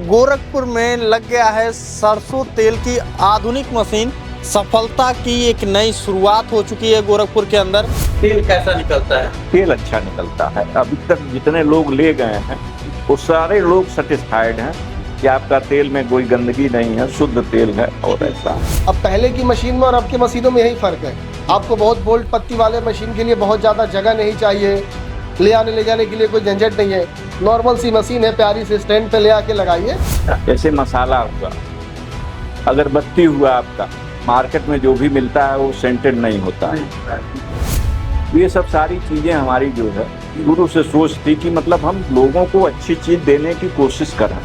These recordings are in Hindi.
गोरखपुर में लग गया है सरसों तेल की आधुनिक मशीन। सफलता की एक नई शुरुआत हो चुकी है गोरखपुर के अंदर। तेल कैसा निकलता है? तेल अच्छा निकलता है। अभी तक जितने लोग ले गए हैं वो सारे लोग सेटिस्फाइड हैं कि आपका तेल में कोई गंदगी नहीं है, शुद्ध तेल है। और ऐसा अब पहले की मशीन में और अब की मशीनों में यही फर्क है। आपको बहुत वोल्ट पत्ती वाले मशीन के लिए बहुत ज़्यादा जगह नहीं चाहिए, ले आने ले जाने के लिए कोई झंझट नहीं है। नॉर्मल सी मशीन है, प्यारी से स्टैंड पे ले आके लगाइए। जैसे मसाला हुआ, अगरबत्ती हुआ, आपका मार्केट में जो भी मिलता है वो सेंटेड नहीं होता है। ये सब सारी चीजें हमारी जो है शुरू से सोच थी कि मतलब हम लोगों को अच्छी चीज देने की कोशिश करें।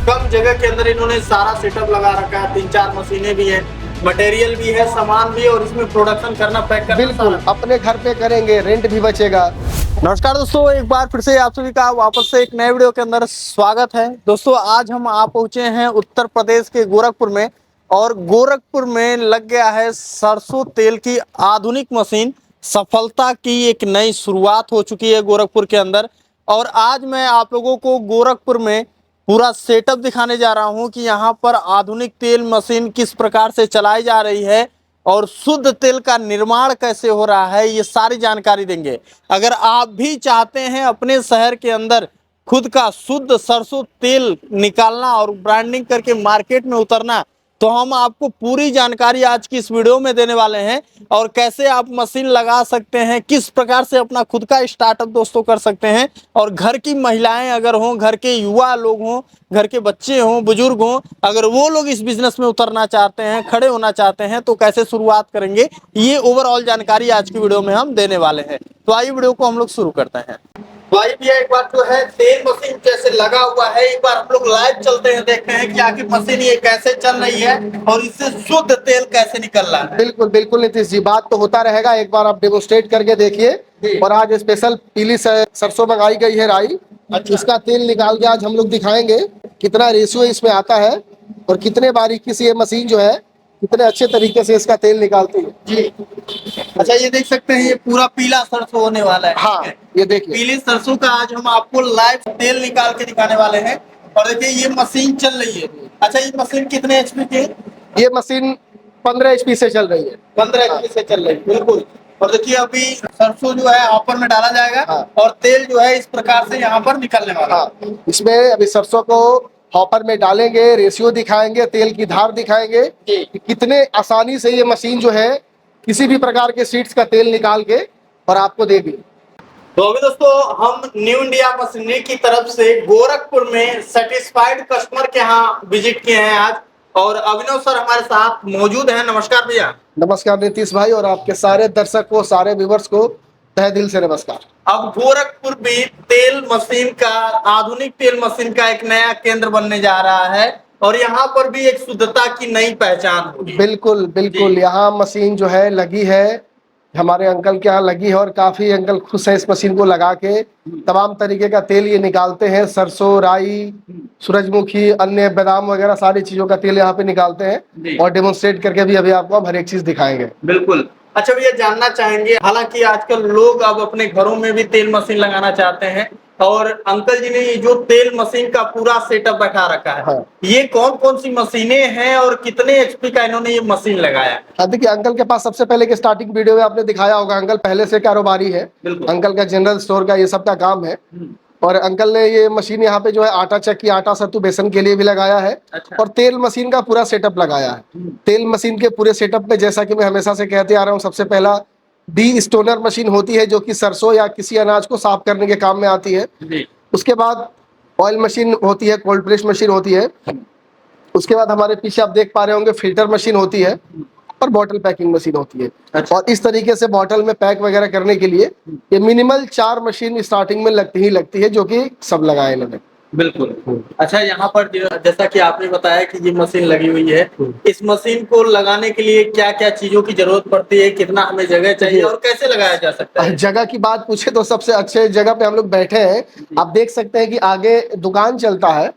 कम जगह के अंदर इन्होंने सारा सेटअप लगा रखा है। 3-4 मशीनें भी हैं, मटेरियल भी है, सामान भी है और इसमें प्रोडक्शन करना, पैक करना। बिल्कुल अपने घर पे करेंगे, रेंट भी बचेगा। नमस्कार दोस्तों, एक बार फिर से आप सभी का वापस से एक नए वीडियो के अंदर स्वागत है। दोस्तों आज हम आ पहुंचे हैं उत्तर प्रदेश के गोरखपुर में, और गोरखपुर में लग गया है सरसों तेल की आधुनिक मशीन। सफलता की एक नई शुरुआत हो चुकी है गोरखपुर के अंदर। और आज मैं आप लोगों को गोरखपुर में पूरा सेटअप दिखाने जा रहा हूं कि यहाँ पर आधुनिक तेल मशीन किस प्रकार से चलाई जा रही है और शुद्ध तेल का निर्माण कैसे हो रहा है, ये सारी जानकारी देंगे। अगर आप भी चाहते हैं अपने शहर के अंदर खुद का शुद्ध सरसों तेल निकालना और ब्रांडिंग करके मार्केट में उतरना, तो हम आपको पूरी जानकारी आज की इस वीडियो में देने वाले हैं। और कैसे आप मशीन लगा सकते हैं, किस प्रकार से अपना खुद का स्टार्टअप दोस्तों कर सकते हैं। और घर की महिलाएं अगर हों, घर के युवा लोग हों, घर के बच्चे हों, बुजुर्ग हों, अगर वो लोग इस बिजनेस में उतरना चाहते हैं, खड़े होना चाहते हैं, तो कैसे शुरुआत करेंगे, ये ओवरऑल जानकारी आज की वीडियो में हम देने वाले हैं। तो आइए वीडियो को हम लोग शुरू करते हैं। भाई भैया एक बार जो है तेल मशीन कैसे लगा हुआ है, एक बार हम लोग लाइव चलते हैं, देखते हैं कि आखिर मशीन ये कैसे चल रही है और इससे शुद्ध तेल कैसे निकल रहा है। बिल्कुल बिल्कुल नीतीश जी, बात तो होता रहेगा, एक बार आप डेमोस्ट्रेट करके देखिए। और आज स्पेशल पीली सरसों मंगाई गई है, राई। अच्छा। इसका तेल निकाल के आज हम लोग दिखाएंगे कितना रेशियो इसमें आता है और कितने बारीकी से ये मशीन जो है कितने अच्छे तरीके से इसका तेल निकालती है जी। अच्छा ये देख सकते हैं, ये पूरा पीला सरसों होने वाला है। हाँ, ये देखिए पीली सरसों का आज हम आपको लाइव तेल निकाल के दिखाने वाले हैं। और देखिए ये मशीन चल रही है। अच्छा ये मशीन कितने एचपी की है? ये मशीन 15 HP से चल रही है। 15 एचपी से चल रही है, बिल्कुल। और देखिए अभी सरसों जो है हॉपर में डाला जाएगा। हाँ। और तेल जो है इस प्रकार से यहाँ पर निकलने वाला है। हाँ, इसमें अभी सरसों को हॉपर में डालेंगे, रेशियो दिखाएंगे, तेल की धार दिखाएंगे कि कितने आसानी से ये मशीन जो है किसी भी प्रकार के सीड्स का तेल निकाल के और आपको देगी। तो अभी दोस्तों हम न्यू इंडिया मशीनरी की तरफ से गोरखपुर में सेटिस्फाइड कस्टमर के यहाँ विजिट किए हैं आज। और अभिनव सर हमारे साथ मौजूद हैं। नमस्कार भैया। नमस्कार नीतीश भाई, और आपके सारे दर्शक को, सारे व्यूवर्स को तहे दिल से नमस्कार। अब गोरखपुर भी तेल मशीन का, आधुनिक तेल मशीन का एक नया केंद्र बनने जा रहा है और यहाँ पर भी एक शुद्धता की नई पहचान होगी। बिल्कुल बिल्कुल, यहाँ मशीन जो है लगी है, हमारे अंकल के यहाँ लगी है और काफी अंकल खुश है इस मशीन को लगा के। तमाम तरीके का तेल ये निकालते हैं, सरसों, राई, सूरजमुखी, अन्य बादाम वगैरह सारी चीजों का तेल यहाँ पे निकालते हैं। और डेमोन्स्ट्रेट करके भी अभी आपको हम हर एक चीज दिखाएंगे। बिल्कुल। अच्छा भैया जानना चाहेंगे, हालांकि आजकल लोग अब अपने घरों में भी तेल मशीन लगाना चाहते हैं और अंकल जी ने ये जो तेल मशीन का पूरा सेटअप बैठा रखा है। हाँ। ये कौन कौन सी मशीनें हैं और कितने एचपी का इन्होंने ये मशीन लगाया? हाँ देखिए, अंकल के पास सबसे पहले के स्टार्टिंग वीडियो में आपने दिखाया होगा, अंकल पहले से कारोबारी है। अंकल का जनरल स्टोर का ये सब का काम है। और अंकल ने ये मशीन यहाँ पे जो है आटा चक्की, आटा सत्तू, बेसन के लिए भी लगाया है। अच्छा। और तेल मशीन का पूरा सेटअप लगाया है। तेल मशीन के पूरे सेटअप में जैसा कि मैं हमेशा से कहते आ रहा हूँ, सबसे पहला डी स्टोनर मशीन होती है जो कि सरसों या किसी अनाज को साफ करने के काम में आती है। उसके बाद ऑयल मशीन होती है, कोल्ड प्रेस मशीन होती है। उसके बाद हमारे पीछे आप देख पा रहे होंगे फिल्टर मशीन होती है और बॉटल पैकिंग मशीन होती है। अच्छा। और इस तरीके से बॉटल में पैक वगैरह करने के लिए ये मिनिमल 4 मशीन स्टार्टिंग में लगती है जो कि सब लगाए इन्होंने। बिल्कुल। अच्छा यहाँ पर जैसा कि आपने बताया कि ये मशीन लगी हुई है, इस मशीन को लगाने के लिए क्या क्या चीजों की जरूरत पड़ती है, कितना हमें जगह चाहिए और कैसे लगाया जा सकता है? जगह की बात पूछे तो सबसे अच्छे जगह पे हम लोग बैठे हैं। आप देख सकते हैं कि आगे दुकान चलता है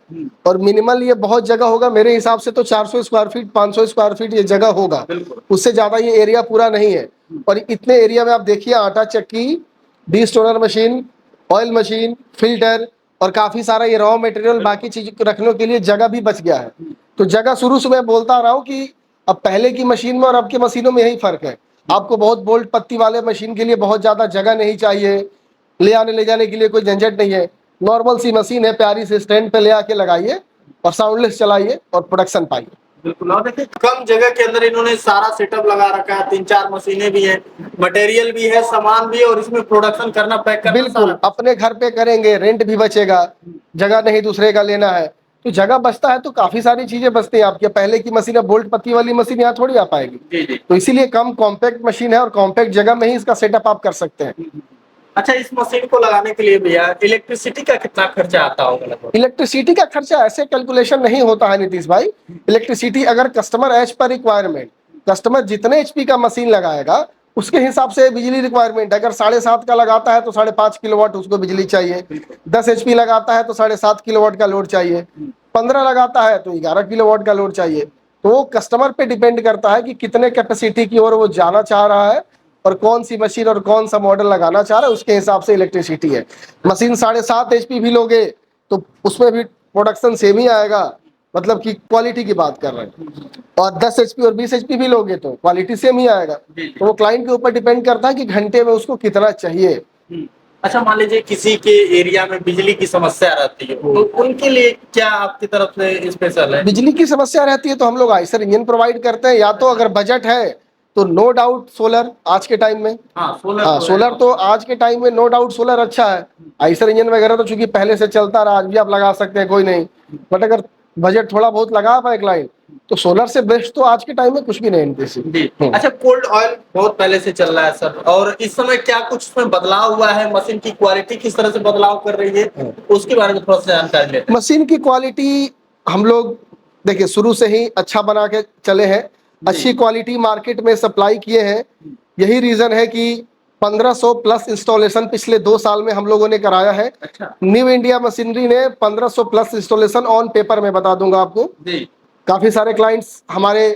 और मिनिमल ये बहुत जगह होगा, मेरे हिसाब से तो 400 स्क्वायर फीट, 500 स्क्वायर फीट ये जगह होगा। उससे ज्यादा ये एरिया पूरा नहीं है। और इतने एरिया में आप देखिए, आटा चक्की, D stoner machine, oil machine, filter, और काफी सारा ये रॉ मटेरियल बाकी चीज रखने के लिए जगह भी बच गया है। तो जगह शुरू से मैं बोलता रहा हूँ कि अब पहले की मशीन में और अब की मशीनों में यही फर्क है। आपको बहुत बोल्ट पत्ती वाले मशीन के लिए बहुत ज्यादा जगह नहीं चाहिए, ले आने ले जाने के लिए कोई झंझट नहीं है। नॉर्मल सी मशीन है, प्यारी से स्टैंड पे ले आके लगाइए और साउंडलेस चलाइए और प्रोडक्शन पाइए। बिल्कुल। और देखिए कम जगह के अंदर इन्होंने सारा सेटअप लगा रखा है, 3-4 मशीनें भी हैं, मटेरियल भी है, सामान भी है, और इसमें प्रोडक्शन करना, पैक करना, बिल्कुल सारा। अपने घर पे करेंगे, रेंट भी बचेगा, जगह नहीं दूसरे का लेना है, तो जगह बचता है तो काफी सारी चीजें बचती हैं आपके। पहले की मशीन है बोल्ट पत्ती वाली मशीन यहाँ थोड़ी आ पाएगी। जी जी। तो इसीलिए कम कॉम्पैक्ट मशीन है और कॉम्पैक्ट जगह में ही इसका सेटअप आप कर सकते हैं। अच्छा, इस मशीन को लगाने के लिए भैया इलेक्ट्रिसिटी का कितना खर्चा आता होगा लगभग? इलेक्ट्रिसिटी का खर्चा ऐसे कैलकुलेशन नहीं होता है नीतीश भाई। इलेक्ट्रिसिटी अगर customer as per requirement, customer जितने एचपी का मशीन लगाएगा उसके हिसाब से बिजली रिक्वायरमेंट। अगर 7.5 का लगाता है तो 5.5 किलोवाट उसको बिजली चाहिए। 10 एचपी लगाता है तो 7.5 किलोवाट का लोड चाहिए। 15 लगाता है तो 11 किलोवाट का लोड चाहिए। तो वो कस्टमर पे डिपेंड करता है कि कितने कैपेसिटी की ओर वो जाना चाह रहा है और कौन सी मशीन और कौन सा मॉडल लगाना चाह रहा है, उसके हिसाब से इलेक्ट्रिसिटी है। मशीन 7.5 एचपी भी लोगे तो उसमें भी प्रोडक्शन सेम ही आएगा, मतलब कि क्वालिटी की बात कर रहे हैं। और 10 एचपी और 20 एचपी भी लोगे तो क्वालिटी सेम ही आएगा। तो वो क्लाइंट के ऊपर डिपेंड करता है कि घंटे में उसको कितना चाहिए। अच्छा, मान लीजिए किसी के एरिया में बिजली की समस्या रहती है, तो उनके लिए क्या आपकी तरफ से स्पेशल है? बिजली की समस्या रहती है तो हम लोग आइसर इंजन प्रोवाइड करते हैं, या तो अगर बजट है तो नो डाउट सोलर आज के टाइम में। हाँ, सोलर तो आज के टाइम में नो डाउट सोलर अच्छा है। आइसर इंजन वगैरह तो चूंकि पहले से चलता रहा, आज भी आप लगा सकते हैं, कोई नहीं। बट अगर बजट थोड़ा बहुत लगा पाए क्लाइंट तो सोलर से बेस्ट तो आज के टाइम में कुछ भी नहीं इनके। अच्छा, कोल्ड ऑयल बहुत पहले से चल रहा है सर, और इस समय क्या कुछ उसमें बदलाव हुआ है? मशीन की क्वालिटी किस तरह से बदलाव कर रही है, उसके बारे में थोड़ा सा जानकारी लेते हैं। मशीन की क्वालिटी हम लोग देखिए शुरू से ही अच्छा बना के चले हैं, अच्छी क्वालिटी मार्केट में सप्लाई किए हैं। यही रीजन है कि 1500 प्लस इंस्टॉलेशन पिछले 2 साल में हम लोगों ने कराया है। अच्छा। न्यू इंडिया मशीनरी ने 1500 प्लस इंस्टॉलेशन ऑन पेपर में बता दूंगा आपको। जी। काफी सारे क्लाइंट्स हमारे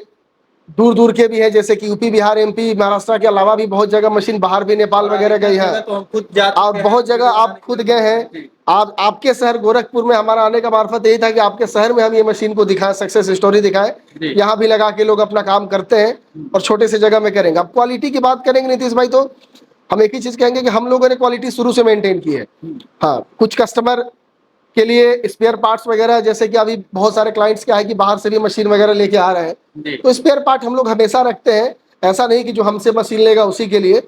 दूर दूर के भी हैं, जैसे कि यूपी, बिहार, एमपी, महाराष्ट्र के अलावा भी बहुत जगह मशीन बाहर भी नेपाल वगैरह गई है। तो हम खुद जाते और बहुत जगह आप खुद गए हैं। आपके शहर गोरखपुर में हमारा आने का मार्फत यही था कि आपके शहर में हम ये मशीन को दिखाएं, सक्सेस स्टोरी दिखाएं। यहाँ भी लगा के लोग अपना काम करते हैं और छोटे से जगह में करेंगे। अब क्वालिटी की बात करेंगे नीतीश भाई तो हम एक ही चीज कहेंगे कि हम लोगों ने क्वालिटी शुरू से मेंटेन की है। हाँ, कुछ कस्टमर के लिए स्पेयर पार्ट्स वगैरह, जैसे कि अभी बहुत सारे क्लाइंट्स क्या है कि बाहर से भी मशीन वगैरह लेके आ रहे हैं, तो स्पेयर पार्ट हम लोग हमेशा रखते हैं। ऐसा नहीं कि जो हमसे मशीन लेगा उसी के लिए,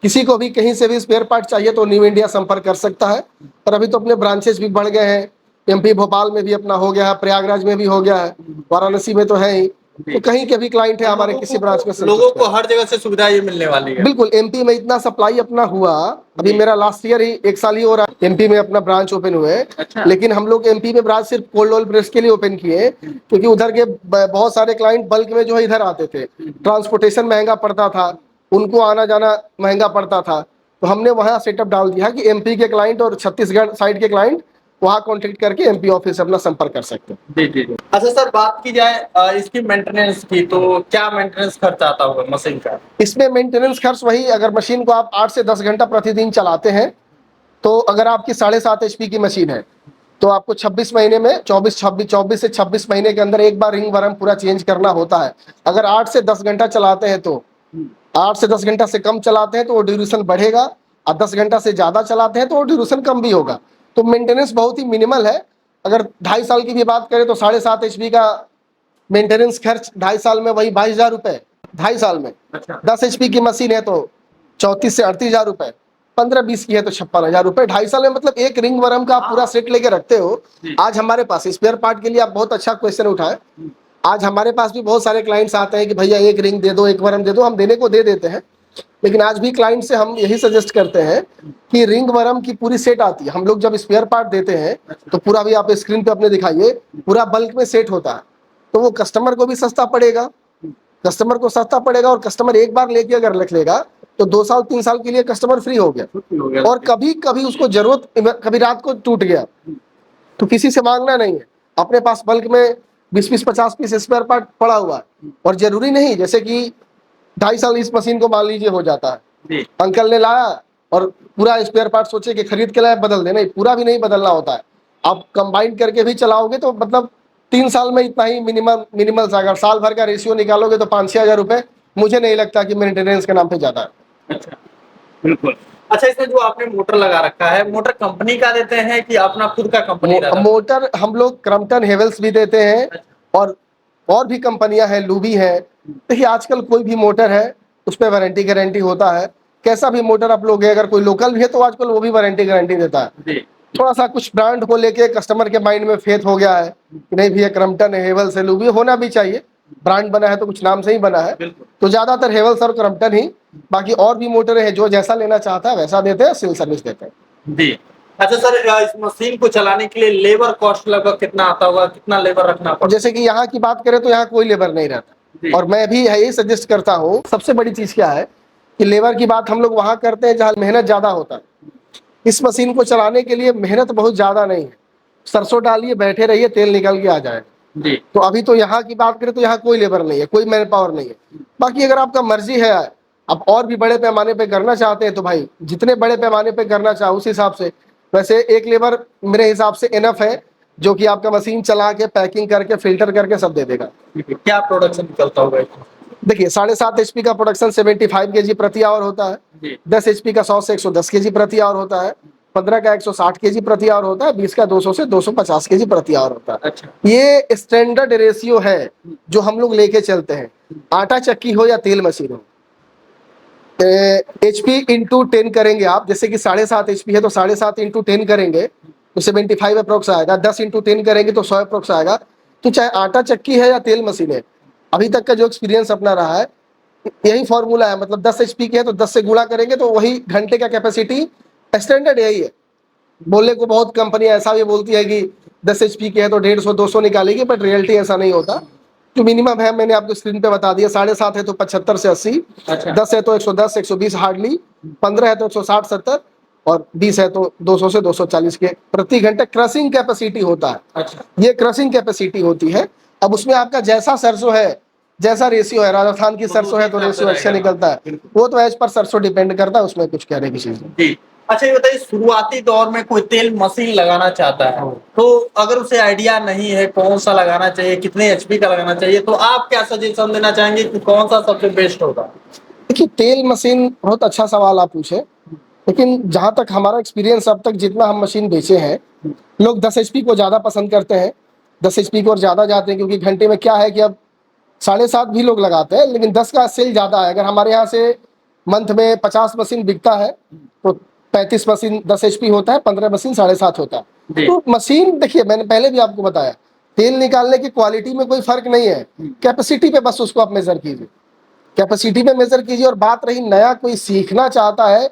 किसी को भी कहीं से भी स्पेयर पार्ट चाहिए तो न्यू इंडिया संपर्क कर सकता है। और अभी तो अपने ब्रांचेस भी बढ़ गए हैं, एमपी भोपाल में भी अपना हो गया है, प्रयागराज में भी हो गया है, वाराणसी में तो है ही। तो कहीं के भी क्लाइंट है हमारे किसी ब्रांच में, लोगों को हर जगह से सुविधा ये मिलने वाली है। बिल्कुल। एमपी में इतना सप्लाई अपना हुआ, अभी मेरा लास्ट ईयर ही 1 साल ही हो रहा है एमपी में अपना ब्रांच ओपन हुए। अच्छा। लेकिन हम लोग एमपी में ब्रांच सिर्फ कोल्ड ऑयल प्रेस के लिए ओपन किए, क्योंकि उधर के बहुत सारे क्लाइंट बल्क में जो है इधर आते थे, ट्रांसपोर्टेशन महंगा पड़ता था, उनको आना जाना महंगा पड़ता था। तो हमने वहाँ सेटअप डाल दिया कि एमपी के क्लाइंट और छत्तीसगढ़ साइड के क्लाइंट वहाँ कॉन्टेक्ट करके एमपी ऑफिस से अपना संपर्क कर सकते हैं। जी जी। अच्छा सर, बात की जाए इसकी मेंटेनेंस की, तो क्या मेंटेनेंस खर्च आता होगा मशीन का? इसमें मेंटेनेंस खर्च वही, अगर मशीन को आप 8 से 10 घंटा प्रतिदिन चलाते हैं तो अगर आपकी 7.5 एचपी की मशीन है तो आपको 26 महीने में 24 से 26 महीने के अंदर एक बार रिंग वर्म पूरा चेंज करना होता है। अगर 8 से 10 घंटा चलाते हैं तो 8 से 10 घंटा से कम चलाते हैं तो वो ड्यूरेशन बढ़ेगा, और 10 घंटा से ज्यादा चलाते हैं तो वो ड्यूरेशन कम भी होगा। तो मेंटेनेंस बहुत ही मिनिमल है। अगर 2.5 साल की भी बात करें तो 7.5 एचपी का मेंटेनेंस खर्च 2.5 साल में वही 22,000 रुपए 2.5 साल में। अच्छा। 10 एचपी की मशीन है तो 34 से 38,000 रुपए, 15-20 की है तो 56,000 रुपए। 2.5 साल में मतलब एक रिंग वर्म का आप पूरा सेट लेके रखते हो। आज हमारे पास स्पेयर पार्ट के लिए आप बहुत अच्छा क्वेश्चन उठाए। आज हमारे पास भी बहुत सारे क्लाइंट्स आते हैं कि भैया एक रिंग दे दो, एक वर्म दे दो, हम देने को दे देते हैं। लेकिन आज भी क्लाइंट से हम यही सजेस्ट करते हैं कि रिंग वर्म की पूरी सेट आती है। हम लोग जब स्पेयर पार्ट देते हैं तो पूरा भी आप स्क्रीन पे अपने दिखाइए, पूरा बल्क में सेट होता है। तो वो कस्टमर को भी सस्ता पड़ेगा, और कस्टमर एक बार लेके अगर रख लेगा तो 2 साल 3 साल के लिए कस्टमर फ्री हो गया। और कभी कभी उसको जरूरत, कभी रात को टूट गया तो किसी से मांगना नहीं है, अपने पास बल्क में 20-20, 50 पीस स्पेयर पार्ट पड़ा हुआ है। और जरूरी नहीं जैसे कि 2.5 साल इस मशीन को मान लीजिए हो जाता है, अंकल ने लाया और पूरा स्पेयर पार्ट सोचे कि खरीद के लाए बदल देना, पूरा भी नहीं बदलना होता है। आप कंबाइन करके भी चलाओगे तो मतलब 3 साल में इतना ही मिनिमल सा, अगर साल भर का रेशियो निकालोगे तो 5-6 हजार रुपए मुझे नहीं लगता कि मेंटेनेंस के नाम पे ज्यादा है। अच्छा, बिल्कुल। अच्छा, इसमें जो आपने मोटर लगा रखा है, मोटर कंपनी का देते हैं कि अपना खुद का कंपनी रहता है? मोटर हम लोग क्रम्पटन हेवल्स भी देते हैं और भी कंपनियां हैं, लूबी है। देखिए आजकल कोई भी मोटर है उस पर वारंटी गारंटी होता है। कैसा भी मोटर आप लोगे, अगर कोई लोकल भी है तो आजकल वो भी वारंटी गारंटी देता है। जी। थोड़ा सा कुछ ब्रांड को लेके कस्टमर के माइंड में फेथ हो गया है कि नहीं भैया क्रम्पटन है, हेवल्स है, लूबी होना भी चाहिए। ब्रांड बना है तो कुछ नाम से ही बना है, तो ज्यादातर हेवल्स और क्रम्पटन ही। बाकी और भी मोटर है, जो जैसा लेना चाहता है वैसा देते हैं, सिल सर्विस देते हैं। जी। अच्छा सर, इस मशीन को चलाने के लिए लेबर कॉस्ट लगभग कितना आता होगा, कितना लेबर रखना पड़ता? जैसे कि यहाँ की बात करें तो यहाँ कोई लेबर नहीं रहता, और मैं भी यही सजेस्ट करता हूँ। सबसे बड़ी चीज क्या है कि लेबर की बात हम लोग वहां करते हैं जहाँ मेहनत ज्यादा होता है। इस मशीन को चलाने के लिए मेहनत बहुत ज्यादा नहीं है, सरसों डालिए, बैठे रहिए, तेल निकल के आ जाएगा। जी। तो अभी तो यहाँ की बात करें तो यहाँ कोई लेबर नहीं है, कोई मैन पावर नहीं है। बाकी अगर आपका मर्जी है, आप और भी बड़े पैमाने पे करना चाहते हैं तो भाई जितने बड़े पैमाने पे करना चाहो उस हिसाब से। वैसे एक लेबर मेरे हिसाब से इनफ है, जो कि आपका मशीन चला के पैकिंग करके फिल्टर करके सब दे देगा। क्या प्रोडक्शन निकलता होगा? देखिए 7.5 HP का प्रोडक्शन 75 kg प्रति आवर होता है। 10 HP का 100 से 110 kg प्रति आवर होता है। 15 का 160 kg प्रति आवर होता है। 20 का 200 से 250 kg प्रति आवर होता है। अच्छा। ये स्टैंडर्ड रेशियो है जो हम लोग लेके चलते हैं, आटा चक्की हो या तेल मशीन हो। HP इंटू 10 करेंगे आप, जैसे कि 7.5 HP है तो 7.5 इंटू 10 करेंगे तो 75 अप्रोक्स आएगा। 10 इंटू 10 करेंगे तो 100 अप्रोक्स आएगा। तो चाहे आटा चक्की है या तेल मशीन है, अभी तक का जो एक्सपीरियंस अपना रहा है यही फॉर्मूला है। मतलब 10 HP की है तो 10 से गुणा करेंगे तो वही घंटे का कैपेसिटी, स्टैंडर्ड यही है। बोलने को बहुत कंपनियां ऐसा भी बोलती है कि 10 HP की है तो 150-200 निकालेगी, बट रियलिटी ऐसा नहीं होता। जो मिनिमम है मैंने आपको स्क्रीन पे बता दिया। 7.5 है तो 75 से 80। अच्छा। 10 है तो 110 120 हार्डली। 15 है तो 160-70 और 20 है तो 200 से 240 के प्रति घंटे क्रशिंग कैपेसिटी होता है। अच्छा। ये क्रशिंग कैपेसिटी होती है। अब उसमें आपका जैसा सरसों है, जैसा रेशियो है, राजस्थान की सरसों है तो रेशियो अच्छा निकलता है। वो तो एज पर सरसों डिपेंड करता है, उसमें कुछ कहने की चीज नहीं। अच्छा, ये बताइए, शुरुआती दौर में कोई तेल मशीन लगाना चाहता है तो अगर उसे आइडिया नहीं है कौन सा लगाना चाहिए, कितने HP का लगाना चाहिए, तो आप क्या सजेशन देना चाहेंगे कि कौन सा सबसे बेस्ट होगा? देखिए तेल मशीन बहुत अच्छा सवाल आप पूछे, लेकिन जहां तक हमारा एक्सपीरियंस अब तक जितना हम मशीन बेचे हैं, लोग 10 HP को ज्यादा पसंद करते हैं। 10 HP को और ज्यादा जाते हैं, क्योंकि घंटे में क्या है कि अब 7.5 भी लोग लगाते हैं, लेकिन 10 का सेल ज्यादा है। अगर हमारे यहाँ से मंथ में 50 मशीन बिकता है तो 35 मशीन 10 HP होता है, 15 मशीन 7.5 होता है। तो मशीन देखिए, मैंने पहले भी आपको बताया, तेल निकालने की क्वालिटी में कोई फर्क नहीं है, कैपेसिटी पे बस उसको आप मेजर कीजिए, कैपेसिटी पे मेजर कीजिए। और बात रही नया कोई सीखना चाहता है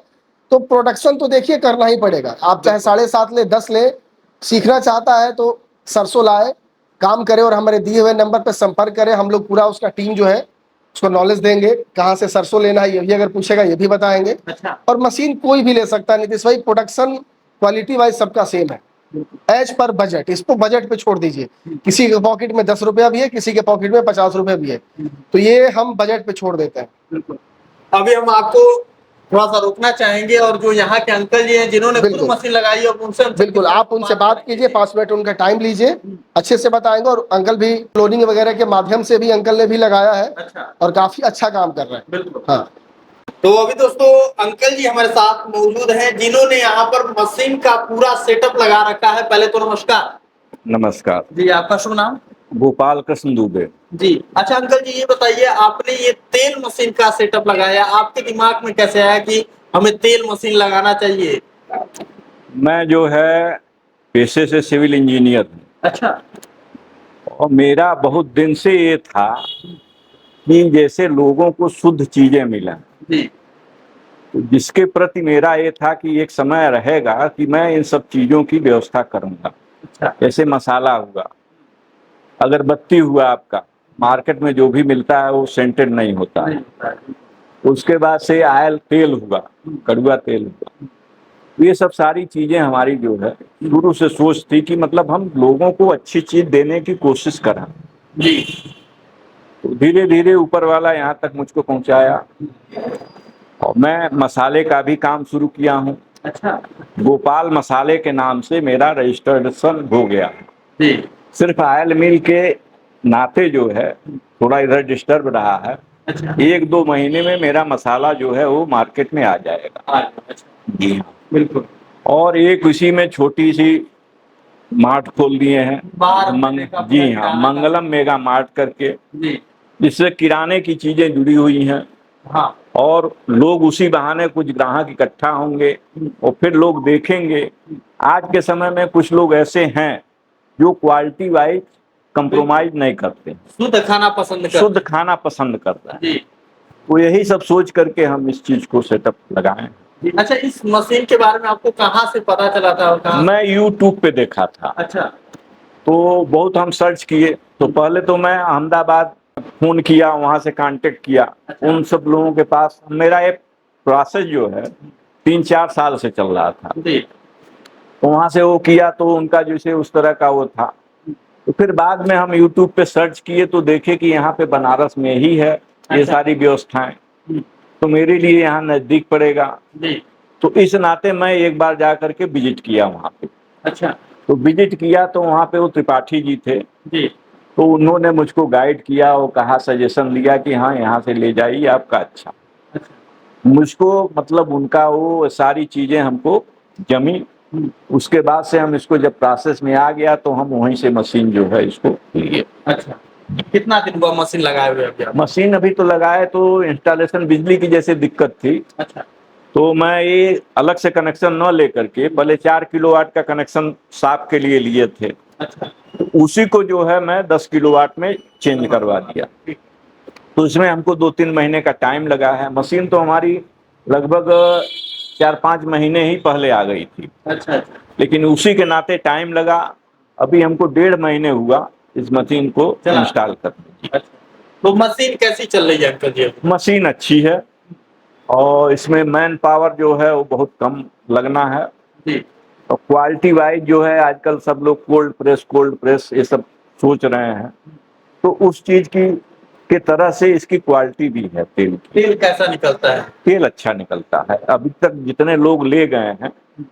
तो प्रोडक्शन तो देखिए करना ही पड़ेगा। आप चाहे 7.5 ले, 10 ले, सीखना चाहता है तो सरसों लाए, काम करे और हमारे दिए हुए नंबर पे संपर्क करें। हम लोग पूरा उसका टीम जो है उसको नॉलेज देंगे, कहाँ से सरसों लेना है ये भी अगर पूछेगा ये भी बताएंगे। अच्छा। और मशीन कोई भी ले सकता है नीतीश भाई, प्रोडक्शन क्वालिटी वाइज सबका सेम है, एज पर बजट। इसको बजट पे छोड़ दीजिए, किसी के पॉकेट में 10 रुपया भी है, किसी के पॉकेट में 50 रुपया भी है, तो ये हम बजट पे छोड़ देते हैं। अभी हम आपको थोड़ा सा रोकना चाहेंगे, और जो यहाँ के अंकल जी हैं जिन्होंने खुद बिल्कुल। मशीन लगाई है, उनसे बिल्कुल आप उनसे बात कीजिए, 5 मिनट उनका टाइम लीजिए, अच्छे से बताएंगे। और अंकल भी क्लोनिंग वगैरह के माध्यम से भी अंकल ने भी लगाया है। अच्छा। और काफी अच्छा काम कर रहे हैं। बिल्कुल। हाँ, तो अभी दोस्तों अंकल जी हमारे साथ मौजूद हैं जिन्होंने यहाँ पर मशीन का पूरा सेटअप लगा रखा है। पहले तो नमस्कार। नमस्कार जी, आपका शुभ नाम? गोपाल कृष्ण दुबे। जी। अच्छा अंकल जी, ये बताइए, आपने ये तेल मशीन का सेटअप लगाया, आपके दिमाग में कैसे आया कि हमें तेल मशीन लगाना चाहिए? मैं जो है पेशे से सिविल इंजीनियर हूँ। अच्छा। और मेरा बहुत दिन से ये था कि जैसे लोगों को शुद्ध चीजें मिलें, जी। तो जिसके प्रति मेरा ये था कि एक समय रहेगा कि मैं इन सब चीजों की व्यवस्था करूंगा। अच्छा। जैसे मसाला हुआ, अगरबत्ती हुआ, आपका मार्केट में जो भी मिलता है वो सेंटेड नहीं होता है। उसके बाद से आयल तेल हुआ, कड़वा तेल हुआ, ये सब सारी चीजें हमारी जो है शुरू से सोच थी कि मतलब हम लोगों को अच्छी चीज देने की कोशिश करें। जी। तो धीरे धीरे ऊपर वाला यहाँ तक मुझको पहुंचाया, और मैं मसाले का भी काम शुरू किया हूँ। अच्छा गोपाल मसाले के नाम से मेरा रजिस्ट्रेशन हो गया। जी। सिर्फ ऑयल मिल के नाते जो है थोड़ा इधर डिस्टर्ब रहा है। अच्छा 1-2 महीने में मेरा मसाला जो है वो मार्केट में आ जाएगा। अच्छा जी हाँ। बिल्कुल। और एक उसी में छोटी सी मार्ट खोल दिए हैं बाहर अपने का जी पूरा हाँ, किराना का। मंगलम मेगा मार्ट करके, जी जिससे किराने की चीजें जुड़ी हुई हैं हाँ और लोग उसी बहाने कुछ ग्राहक इकट्ठा होंगे और फिर लोग देखेंगे। आज के समय में कुछ लोग ऐसे हैं जो क्वालिटी वाइज कंप्रोमाइज नहीं करते, शुद्ध खाना पसंद करते शुद्ध खाना पसंद करता है। जी। तो यही सब सोच करके हम इस चीज को सेटअप लगाए। अच्छा इस मशीन के बारे में आपको कहाँ से पता चला था और कहाँ? मैं यूट्यूब पे देखा था, अच्छा तो बहुत हम सर्च किए। तो पहले तो मैं अहमदाबाद फोन किया, वहां से कांटेक्ट किया। अच्छा। उन सब लोगों के पास मेरा एक प्रोसेस जो है 3-4 साल से चल रहा था। जी तो वहां से वो किया तो उनका जैसे उस तरह का वो था। तो फिर बाद में हम यूट्यूब पे सर्च किए तो देखे कि यहाँ पे बनारस में ही है ये अच्छा। सारी व्यवस्थाएं, तो मेरे लिए यहाँ नजदीक पड़ेगा। जी तो इस नाते मैं एक बार जा करके विजिट किया वहाँ पे। अच्छा तो विजिट किया तो वहाँ पे वो त्रिपाठी जी थे, जी तो उन्होंने मुझको गाइड किया और कहा, सजेशन दिया कि हाँ यहाँ से ले जाइए आपका अच्छा। अच्छा मुझको मतलब उनका वो सारी चीजें हमको जमी। उसके बाद से हम इसको जब प्रोसेस में आ गया तो हम वहीं से मशीन जो है इसको लिए। अच्छा कितना दिन हुआ मशीन लगाए हुए अभी आप? मशीन अभी तो लगाए तो इंस्टॉलेशन बिजली की जैसे दिक्कत थी, अच्छा तो मैं ये अलग से कनेक्शन न लेकर के पहले 4 किलोवाट का कनेक्शन साफ के लिए लिए थे। अच्छा उसी को जो है मैं 10 किलोवाट में चेंज करवा दिया। तो इसमें हमको 2-3 महीने का टाइम लगा है। मशीन तो हमारी लगभग 4-5 महीने ही पहले आ गई थी, अच्छा अच्छा लेकिन उसी के नाते टाइम लगा। अभी हमको 1.5 महीने हुआ इस मशीन को चला। इंस्टॉल करने। अच्छा तो मशीन कैसी चल रही है अंकल जी? मशीन अच्छी है और इसमें मैन पावर जो है वो बहुत कम लगना है। जी और क्वालिटी वाइज जो है आजकल सब लोग कोल्ड प्रेस ये सब सोच रहे हैं, तो उस चीज की के तरह से इसकी क्वालिटी भी है। तेल की, तेल कैसा निकलता है? तेल अच्छा निकलता है। अभी तक जितने लोग ले गए हैं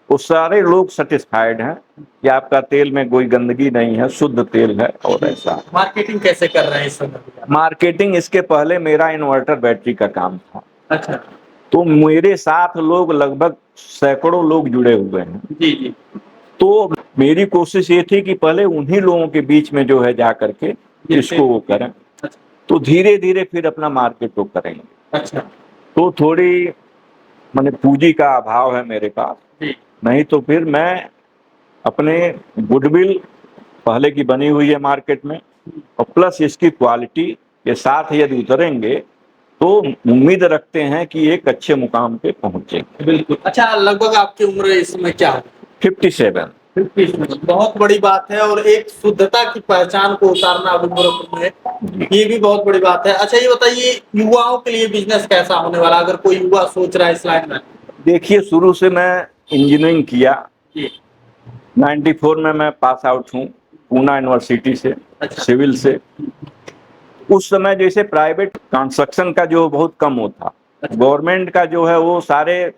वो सारे लोग सेटिस्फाइड हैं कि आपका तेल में कोई गंदगी नहीं है, शुद्ध तेल है। और ऐसा मार्केटिंग कैसे कर रहे हैं इस समय? मार्केटिंग, इसके पहले मेरा इन्वर्टर बैटरी का काम था, अच्छा तो मेरे साथ लोग लगभग सैकड़ों लोग जुड़े हुए हैं। जी जी तो मेरी कोशिश ये थी कि पहले उन्हीं लोगों के बीच में जो है जा करके इसको वो करें, अच्छा तो धीरे धीरे फिर अपना मार्केट वो करेंगे। अच्छा तो थोड़ी माने पूंजी का अभाव है मेरे पास, जी नहीं तो फिर मैं अपने गुडविल पहले की बनी हुई है मार्केट में और प्लस इसकी क्वालिटी के साथ यदि उतरेंगे तो उम्मीद रखते हैं कि एक अच्छे मुकाम पे पहुंचेंगे। बिल्कुल। अच्छा लगभग आपकी उम्र इस समय क्या है? 57। बहुत बड़ी बात है और एक शुद्धता की पहचान को उतारना अभी गोरखपुर में, ये भी बहुत बड़ी बात है। अच्छा ये बताइए युवाओं के लिए बिजनेस कैसा होने वाला, अगर कोई युवा सोच रहा है इस लाइन में? देखिए, शुरू से मैं इंजीनियरिंग किया, जी 94 में मैं पास आउट हूँ पूना यूनिवर्सिटी से, अच्छा। सिविल से। उस समय जैसे प्राइवेट कंस्ट्रक्शन का जो बहुत कम होता, अच्छा। गवर्नमेंट का जो है वो सारे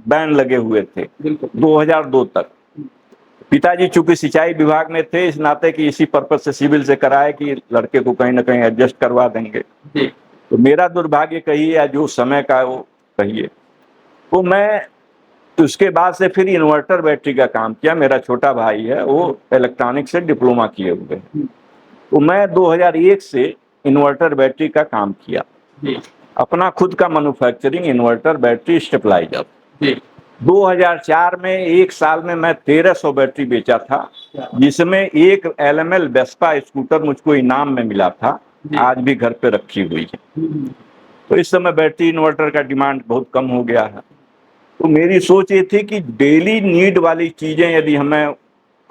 बैन लगे हुए थे 2002 तक। पिताजी चूंकि सिंचाई विभाग में थे, इस नाते कि इसी पर्पज से सिविल से कराए कि लड़के को कहीं ना कहीं एडजस्ट करवा देंगे। तो मेरा दुर्भाग्य कहिए या जो समय का वो कहिए, तो मैं उसके बाद से फिर इन्वर्टर बैटरी का काम किया। मेरा छोटा भाई है वो इलेक्ट्रॉनिक से डिप्लोमा किए हुए हैं, तो मैं 2001 से इन्वर्टर बैटरी का काम किया, अपना खुद का मैन्युफैक्चरिंग इन्वर्टर बैटरी स्टेबलाइजर। 2004 में एक साल में मैं 1300 बैटरी बेचा था, जिसमें एक LML वेस्पा स्कूटर मुझको इनाम में मिला था, आज भी घर पे रखी हुई है। तो इस समय बैटरी इन्वर्टर का डिमांड बहुत कम हो गया है। तो मेरी सोच ये थी कि डेली नीड वाली चीजें यदि मैं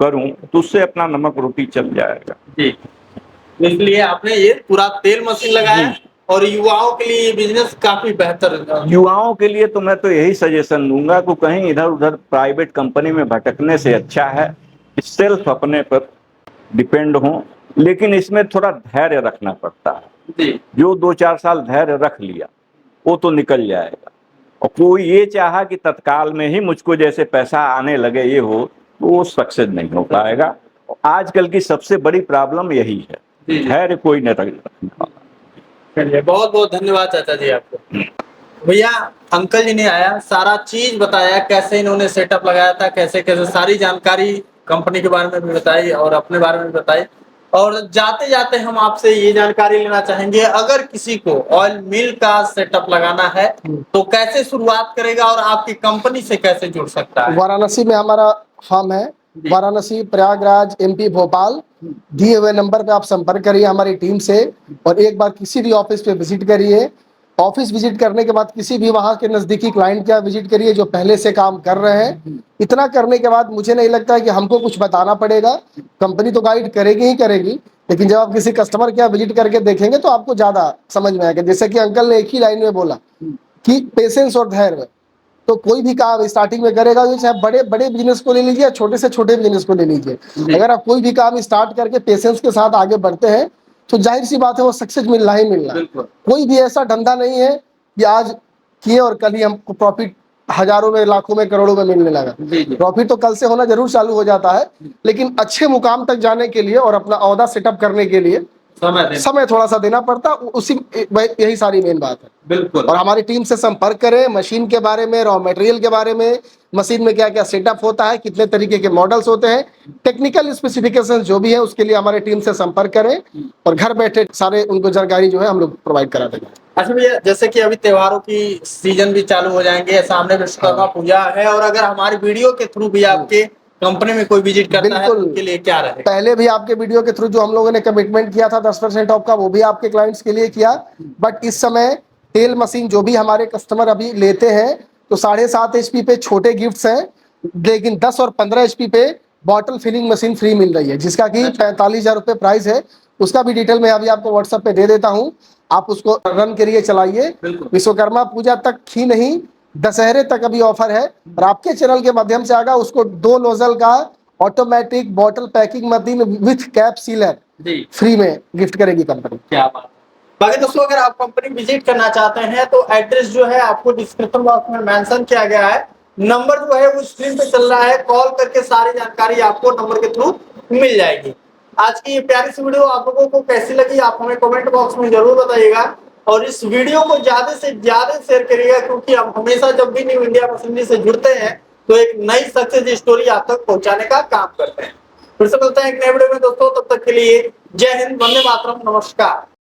करूं तो उससे अपना नमक रोटी चल जाएगा। इसलिए आपने ये पूरा तेल मशीन लगाया और युवाओं के लिए ये बिजनेस काफी बेहतर है। युवाओं के लिए तो मैं तो यही सजेशन दूंगा कि कहीं इधर उधर प्राइवेट कंपनी में भटकने से अच्छा है कि सेल्फ अपने पर डिपेंड हो, लेकिन इसमें थोड़ा धैर्य रखना पड़ता है। जो 2-4 साल धैर्य रख लिया वो तो निकल जाएगा, और कोई ये चाहा कि तत्काल में ही मुझको जैसे पैसा आने लगे ये हो, तो वो सक्सेस नहीं हो पाएगा। आजकल की सबसे बड़ी प्रॉब्लम यही है, धैर्य कोई न रखना। चलिए, बहुत बहुत धन्यवाद चाचा जी आपको। भैया अंकल जी ने आया, सारा चीज बताया, कैसे इन्होंने सेटअप लगाया था, कैसे कैसे सारी जानकारी कंपनी के बारे में भी बताई और अपने बारे में भी बताई। और जाते जाते हम आपसे ये जानकारी लेना चाहेंगे, अगर किसी को ऑयल मिल का सेटअप लगाना है तो कैसे शुरुआत करेगा और आपकी कंपनी से कैसे जुड़ सकता है? वाराणसी में हमारा फार्म है, वाराणसी, प्रयागराज, एमपी, भोपाल। दिए हुए नंबर पे आप संपर्क करिए हमारी टीम से और एक बार किसी भी ऑफिस पे विजिट करिए। ऑफिस विजिट करने के बाद किसी भी वहाँ के नजदीकी क्लाइंट का विजिट करिए जो पहले से काम कर रहे हैं। इतना करने के बाद मुझे नहीं लगता है कि हमको कुछ बताना पड़ेगा, कंपनी तो गाइड करेगी ही करेगी, लेकिन जब आप किसी कस्टमर के यहाँ विजिट करके देखेंगे तो आपको ज्यादा समझ में आएगा। जैसे कि अंकल ने एक ही लाइन में बोला कि पेशेंस और धैर्य, तो कोई भी काम स्टार्टिंग में करेगा, चाहे बड़े बड़े बिजनेस को ले लीजिए, छोटे से छोटे बिजनेस को ले लीजिए, अगर आप कोई भी काम स्टार्ट करके पेशेंस के साथ आगे बढ़ते हैं तो जाहिर सी बात है वो सक्सेस मिलना ही मिलना। कोई भी ऐसा धंधा नहीं है कि आज किए और कल ही हमको प्रॉफिट हजारों में, लाखों में, करोड़ों में मिलने लगा। प्रॉफिट तो कल से होना जरूर चालू हो जाता है, लेकिन अच्छे मुकाम तक जाने के लिए और अपना ओहदा सेटअप करने के लिए समय थोड़ा सा देना पड़ता, उसी यही सारी मेन बात है। बिल्कुल। और हमारी टीम से संपर्क करें, मशीन के बारे में, रॉ मटेरियल के बारे में, मशीन में क्या क्या सेटअप होता है, कितने तरीके के मॉडल्स होते हैं, टेक्निकल स्पेसिफिकेशंस जो भी है उसके लिए हमारी टीम से संपर्क करें और घर बैठे सारे उनको जानकारी जो है हम लोग प्रोवाइड करा देंगे। अच्छा भैया, जैसे कि अभी त्योहारों की सीजन भी चालू हो जाएंगे, सामने विश्वकर्मा पूजा है, और अगर हमारी वीडियो के थ्रू भी आपके कंपनी में कोई विजिट करता है तो उनके लिए क्या रहेगा? पहले भी आपके वीडियो के थ्रू जो हम लोगों ने कमिटमेंट किया था 10% ऑफ का, वो भी आपके क्लाइंट्स के लिए किया। बट इस समय तेल मशीन जो भी हमारे कस्टमर अभी लेते हैं तो 7.5 HP पे छोटे गिफ्ट्स हैं, लेकिन 10 और 15 HP पे बॉटल फिलिंग मशीन फ्री मिल रही है, जिसका कि 45,000 रुपये प्राइस है। उसका भी डिटेल मैं अभी आपको व्हाट्सएप पे दे देता हूँ, आप उसको रन करिए, चलाइए। विश्वकर्मा पूजा तक ही नहीं, दशहरे तक अभी ऑफर है और आपके चैनल के माध्यम से आगा उसको 2 नोजल का automatic bottle packing machine with cap sealer free में गिफ्ट करेगी कंपनी। क्या बात। बाकी दोस्तों, अगर आप कंपनी विजिट करना चाहते हैं तो एड्रेस जो है आपको डिस्क्रिप्शन बॉक्स में मेंशन किया गया है, नंबर जो है वो स्क्रीन पे चल रहा है, कॉल करके सारी जानकारी आपको नंबर के थ्रू मिल जाएगी। आज की ये प्यारी सी वीडियो आप लोगों को कैसी लगी आप हमें कमेंट बॉक्स में जरूर बताइएगा, और इस वीडियो को ज्यादा से ज्यादा शेयर करिएगा, क्योंकि हम हमेशा जब भी न्यू इंडिया मशीनरी से जुड़ते हैं तो एक नई सक्सेस स्टोरी आप तक पहुंचाने का काम करते हैं। फिर से मिलते हैं एक नए वीडियो में दोस्तों, तब तक के लिए जय हिंद, वंदे मातरम, नमस्कार।